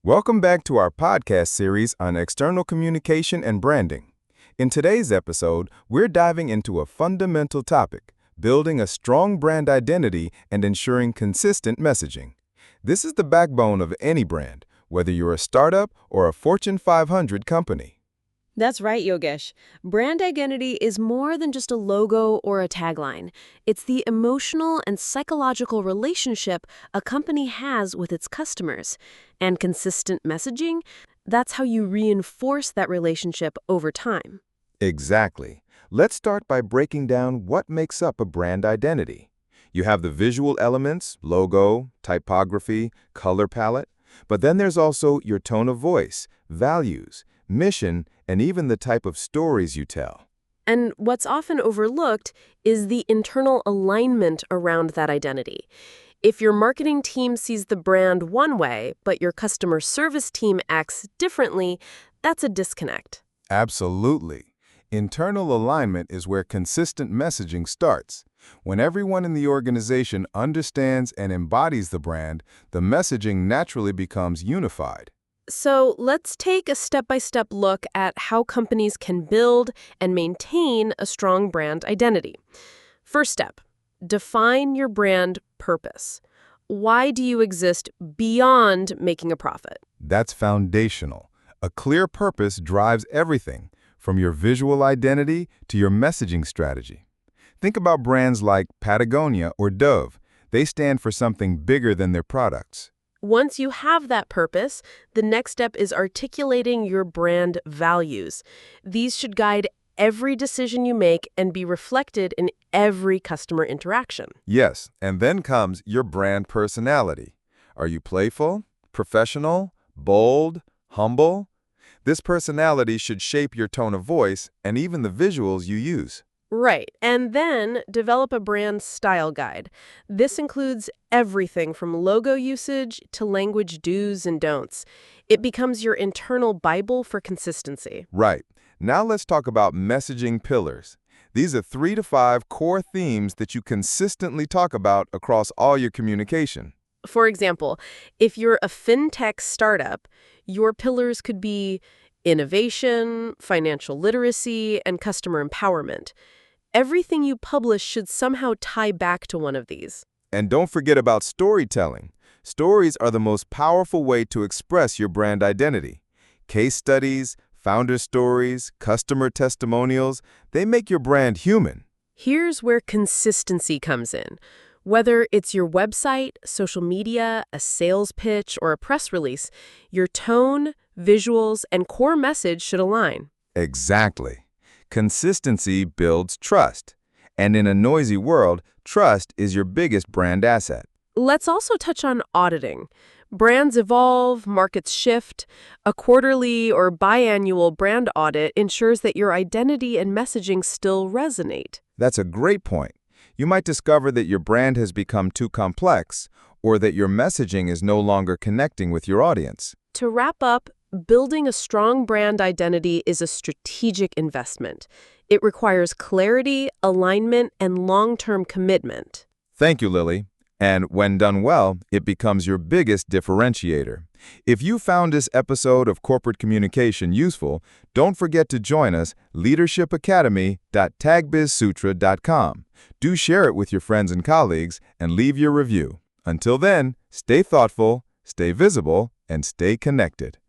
Welcome back to our podcast series on external communication and branding. In today's episode, we're diving into a fundamental topic, building a strong brand identity and ensuring consistent messaging. This is the backbone of any brand, whether you're a startup or a Fortune 500 company. That's right, Yogesh. Brand identity is more than just a logo or a tagline. It's the emotional and psychological relationship a company has with its customers. And consistent messaging, that's how you reinforce that relationship over time. Exactly. Let's start by breaking down what makes up a brand identity. You have the visual elements, logo, typography, color palette, but then there's also your tone of voice, values, mission, and even the type of stories you tell. And what's often overlooked is the internal alignment around that identity. If your marketing team sees the brand one way, but your customer service team acts differently, that's a disconnect. Absolutely. Internal alignment is where consistent messaging starts. When everyone in the organization understands and embodies the brand, the messaging naturally becomes unified. So let's take a step-by-step look at how companies can build and maintain a strong brand identity. First step, define your brand purpose. Why do you exist beyond making a profit? That's foundational. A clear purpose drives everything, from your visual identity to your messaging strategy. Think about brands like Patagonia or Dove. They stand for something bigger than their products. Once you have that purpose, the next step is articulating your brand values. These should guide every decision you make and be reflected in every customer interaction. Yes, and then comes your brand personality. Are you playful, professional, bold, humble? This personality should shape your tone of voice and even the visuals you use. Right, and then develop a brand style guide. This includes everything from logo usage to language do's and don'ts. It becomes your internal Bible for consistency. Right. Now let's talk about messaging pillars. These are 3 to 5 core themes that you consistently talk about across all your communication. For example, if you're a fintech startup, your pillars could be innovation, financial literacy, and customer empowerment. Everything you publish should somehow tie back to one of these. And don't forget about storytelling. Stories are the most powerful way to express your brand identity. Case studies, founder stories, customer testimonials, they make your brand human. Here's where consistency comes in. Whether it's your website, social media, a sales pitch, or a press release, your tone, visuals, and core message should align. Exactly. Consistency builds trust. And in a noisy world, trust is your biggest brand asset. Let's also touch on auditing. Brands evolve, markets shift. A quarterly or biannual brand audit ensures that your identity and messaging still resonate. That's a great point. You might discover that your brand has become too complex or that your messaging is no longer connecting with your audience. To wrap up, building a strong brand identity is a strategic investment. It requires clarity, alignment, and long-term commitment. Thank you, Lily. And when done well, it becomes your biggest differentiator. If you found this episode of Corporate Communication useful, don't forget to join us, leadershipacademy.tagbizsutra.com. Do share it with your friends and colleagues and leave your review. Until then, stay thoughtful, stay visible, and stay connected.